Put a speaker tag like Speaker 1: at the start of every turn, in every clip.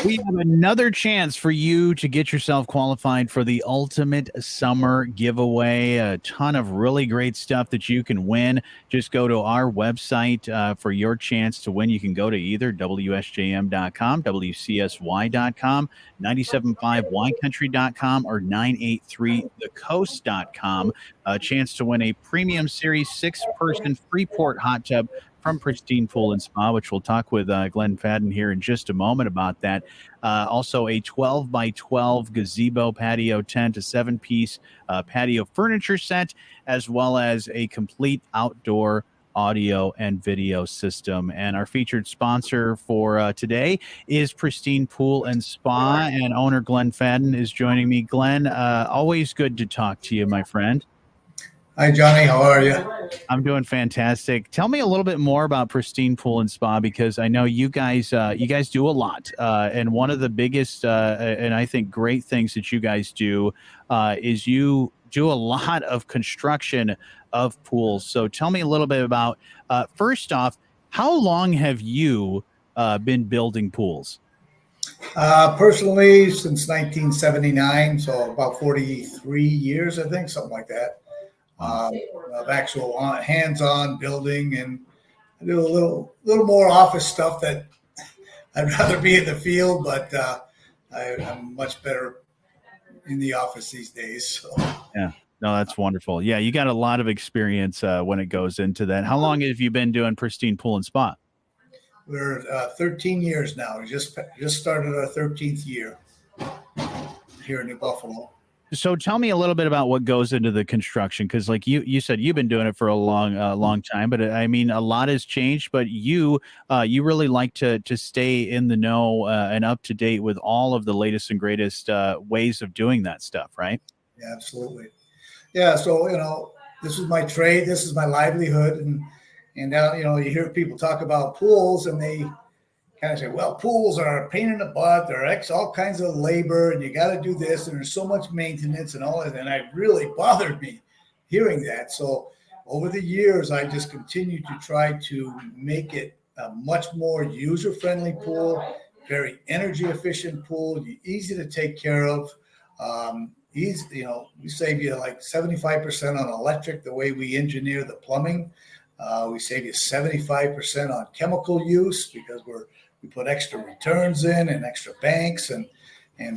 Speaker 1: We have another chance for you to get yourself qualified for the ultimate summer giveaway. A ton of really great stuff that you can win. Just go to our website for your chance to win. You can go to either WSJM.com, WCSY.com, 975ycountry.com, or 983thecoast.com. A chance to win a premium series 6-person Freeport hot tub from Pristine Pool and Spa, which we'll talk with Glenn Fadden here in just a moment about that. Also, a 12 by 12 gazebo patio tent, a 7-piece patio furniture set, as well as a complete outdoor audio and video system. And our featured sponsor for today is Pristine Pool and Spa, and owner Glenn Fadden is joining me. Glenn, always good to talk to you, my friend.
Speaker 2: Hi, Johnny. How are you?
Speaker 1: I'm doing fantastic. Tell me a little bit more about Pristine Pool and Spa, because I know you guys do a lot. And one of the biggest and I think great things that you guys do is you do a lot of construction of pools. So tell me a little bit about, first off, how long have you been building pools?
Speaker 2: Personally, since 1979, so about 43 years, I think, something like that. Of actual hands-on building, and I do a little more office stuff that I'd rather be in the field, but I'm much better in the office these days. So.
Speaker 1: Yeah, no, that's wonderful. Yeah, you got a lot of experience when it goes into that. How long have you been doing Pristine Pool and Spa?
Speaker 2: We're 13 years now. We just started our 13th year here in New Buffalo.
Speaker 1: So tell me a little bit about what goes into the construction, because like you said, you've been doing it for a long time, but I mean, a lot has changed, but you really like to stay in the know and up to date with all of the latest and greatest ways of doing that stuff, right?
Speaker 2: Yeah, absolutely. Yeah. So, this is my trade. This is my livelihood. And now, you hear people talk about pools, and they kind of say, well, pools are a pain in the butt. They're all kinds of labor, and you got to do this, and there's so much maintenance and all that. And it really bothered me hearing that. So over the years, I just continued to try to make it a much more user-friendly pool, very energy-efficient pool, easy to take care of. We save you like 75% on electric, the way we engineer the plumbing. We save you 75% on chemical use, because we put extra returns in and extra banks and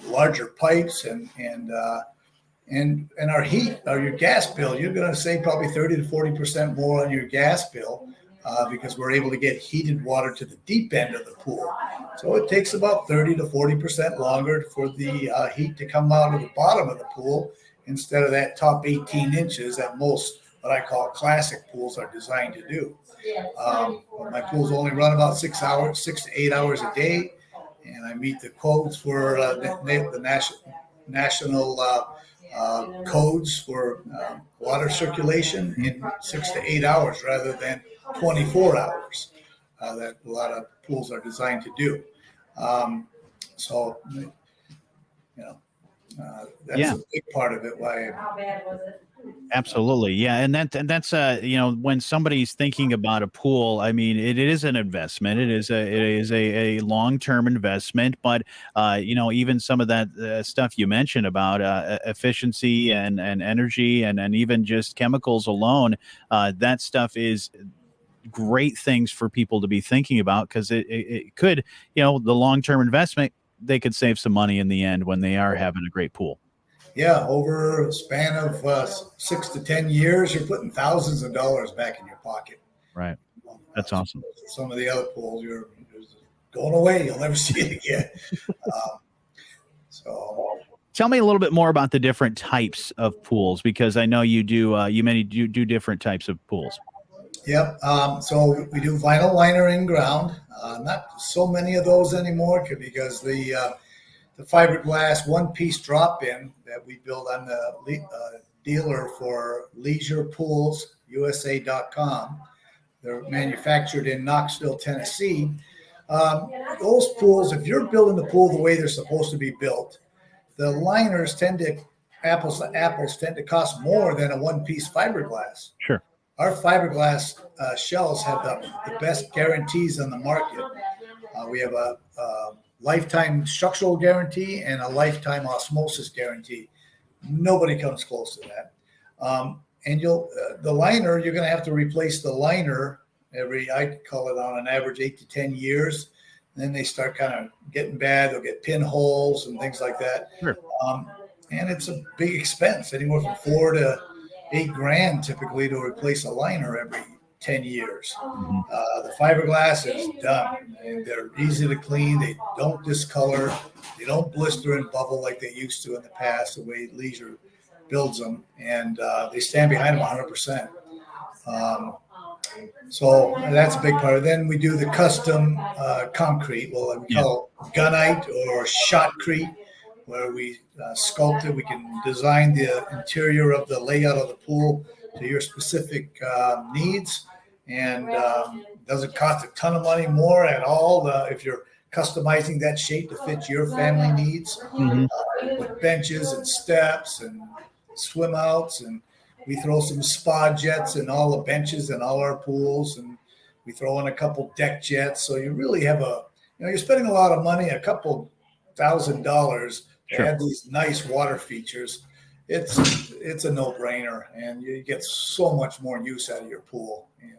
Speaker 2: larger pipes and our heat or your gas bill. You're going to save probably 30 to 40% more on your gas bill because we're able to get heated water to the deep end of the pool. So it takes about 30 to 40% longer for the heat to come out of the bottom of the pool instead of that top 18 inches that most what I call classic pools are designed to do. My pools only run about 6 to 8 hours a day, and I meet the codes for the national codes for water circulation in 6 to 8 hours rather than 24 hours that a lot of pools are designed to do. That's a big part of it.
Speaker 3: How bad was it?
Speaker 1: Absolutely. Yeah. And that's when somebody's thinking about a pool, I mean, it is an investment. It is a long-term investment, but even some of that stuff you mentioned about efficiency and energy and even just chemicals alone, that stuff is great things for people to be thinking about, because it could, the long-term investment, they could save some money in the end when they are having a great pool.
Speaker 2: Yeah, over a span of 6 to 10 years, you're putting thousands of dollars back in your pocket.
Speaker 1: Right. That's awesome.
Speaker 2: Some of the other pools, you're going away. You'll never see it again.
Speaker 1: Tell me a little bit more about the different types of pools, because I know you do do different types of pools.
Speaker 2: Yep. So we do vinyl liner in ground. Not so many of those anymore because the fiberglass one-piece drop-in that we build on the dealer for Leisure Pools, USA.com. They're manufactured in Knoxville, Tennessee. Those pools, if you're building the pool the way they're supposed to be built, the liners apples to apples tend to cost more than a one-piece fiberglass.
Speaker 1: Sure.
Speaker 2: Our fiberglass shells have the best guarantees on the market. We have a lifetime structural guarantee and a lifetime osmosis guarantee. Nobody comes close to that. And the liner, you're going to have to replace the liner every, I call it on an average 8 to 10 years. And then they start kind of getting bad. They'll get pinholes and things like that.
Speaker 1: Sure.
Speaker 2: And it's a big expense, anywhere from $4,000 to $8,000 typically to replace a liner every 10 years.
Speaker 1: Mm-hmm.
Speaker 2: The fiberglass is done. And they're easy to clean. They don't discolor. They don't blister and bubble like they used to in the past, the way Leisure builds them. And they stand behind them 100%. So that's a big part. Then we do the custom concrete. Well, we call it gunite or shotcrete, where we sculpt it. We can design the interior of the layout of the pool to your specific needs, and doesn't cost a ton of money more at all if you're customizing that shape to fit your family needs. With benches and steps and swim outs, and we throw some spa jets in all the benches in all our pools, and we throw in a couple deck jets. So you really have you're spending a lot of money, a couple $1,000 to add these nice water features. It's a no-brainer, and you get so much more use out of your pool. And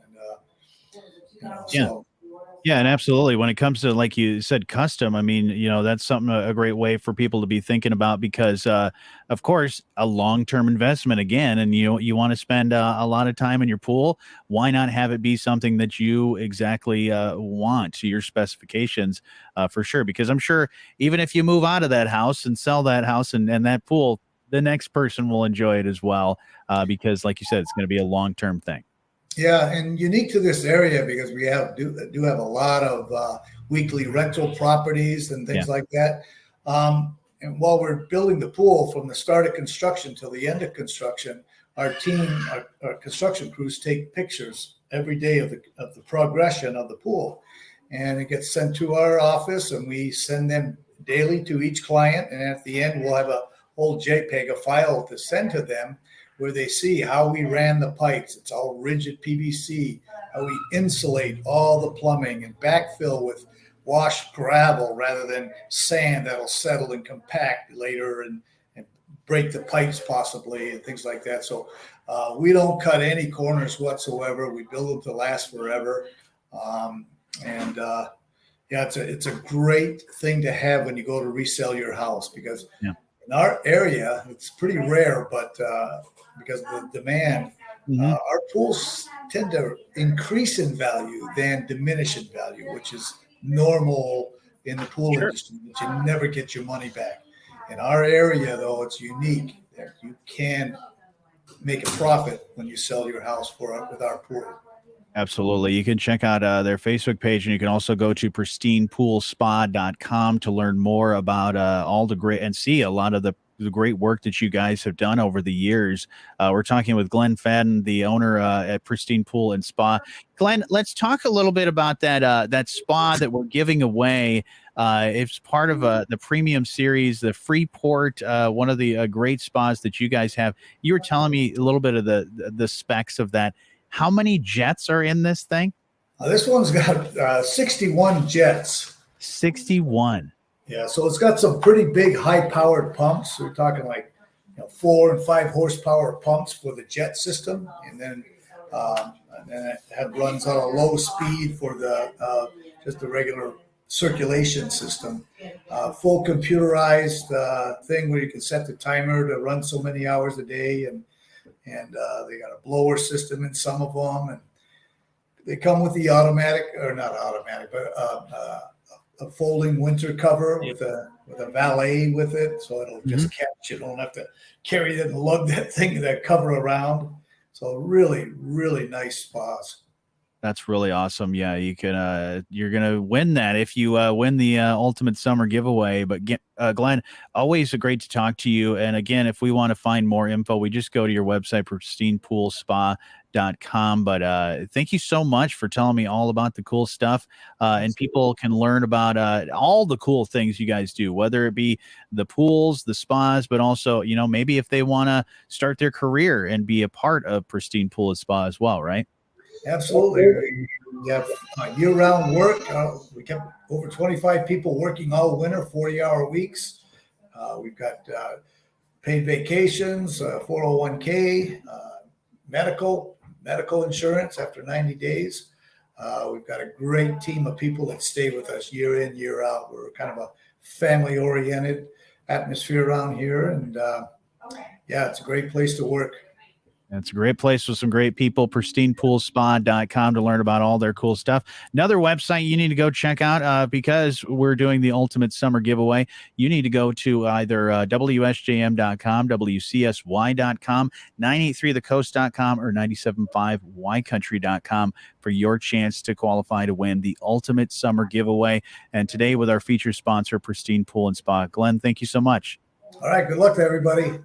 Speaker 1: Yeah, and absolutely. When it comes to, like you said, custom, I mean, that's something, a great way for people to be thinking about, because, of course, a long-term investment again, and you want to spend a lot of time in your pool. Why not have it be something that you exactly want to your specifications, for sure? Because I'm sure even if you move out of that house and sell that house and that pool, the next person will enjoy it as well, because, like you said, it's going to be a long-term thing.
Speaker 2: Yeah, and unique to this area because we do have a lot of weekly rental properties and things like that. And while we're building the pool, from the start of construction till the end of construction, our construction crews take pictures every day of the progression of the pool, and it gets sent to our office, and we send them daily to each client. And at the end, we'll have a whole JPEG, a file to send to them, where they see how we ran the pipes. It's all rigid PVC, how we insulate all the plumbing and backfill with washed gravel rather than sand that'll settle and compact later and break the pipes possibly, and things like that. So we don't cut any corners whatsoever. We build them to last forever. It's a great thing to have when you go to resell your house, because in our area, it's pretty rare, but because of the demand, our pools tend to increase in value than diminish in value, which is normal in the pool industry, but you never get your money back. In our area, though, it's unique that you can make a profit when you sell your house with our pool.
Speaker 1: Absolutely. You can check out their Facebook page, and you can also go to pristinepoolspa.com to learn more about all the great, and see a lot of the great work that you guys have done over the years. We're talking with Glenn Fadden, the owner at Pristine Pool and Spa. Glenn, let's talk a little bit about that spa that we're giving away. It's part of the premium series, the Freeport, one of the great spas that you guys have. You were telling me a little bit of the specs of that. How many jets are in this thing?
Speaker 2: This one's got 61 jets.
Speaker 1: 61.
Speaker 2: Yeah, so it's got some pretty big, high-powered pumps. We're talking like 4 and 5 horsepower pumps for the jet system, and then it runs on a low speed for the just the regular circulation system. Full computerized thing where you can set the timer to run so many hours a day, and they got a blower system in some of them, and they come with the automatic, or not automatic, but a folding winter cover with a valet with it, so it'll just catch. You don't have to carry it and lug that cover around. So really, really nice spas.
Speaker 1: That's really awesome. Yeah, you can. You're gonna win that if you win the Ultimate Summer giveaway. But Glenn, always great to talk to you. And again, if we want to find more info, we just go to your website, pristinepoolspa.com. But thank you so much for telling me all about the cool stuff. And people can learn about all the cool things you guys do, whether it be the pools, the spas, but also, maybe if they want to start their career and be a part of Pristine Pool and Spa as well, right?
Speaker 2: Absolutely. We have year-round work. We kept over 25 people working all winter, 40-hour weeks. We've got paid vacations, 401k, medical insurance after 90 days. We've got a great team of people that stay with us year in, year out. We're kind of a family-oriented atmosphere around here, and yeah, it's a great place to work.
Speaker 1: It's a great place with some great people. PristinePoolSpa.com to learn about all their cool stuff. Another website you need to go check out because we're doing the Ultimate Summer Giveaway. You need to go to either WSJM.com, WCSY.com, 983thecoast.com, or 975ycountry.com for your chance to qualify to win the Ultimate Summer Giveaway. And today with our feature sponsor, Pristine Pool and Spa. Glenn, thank you so much.
Speaker 2: All right. Good luck to everybody.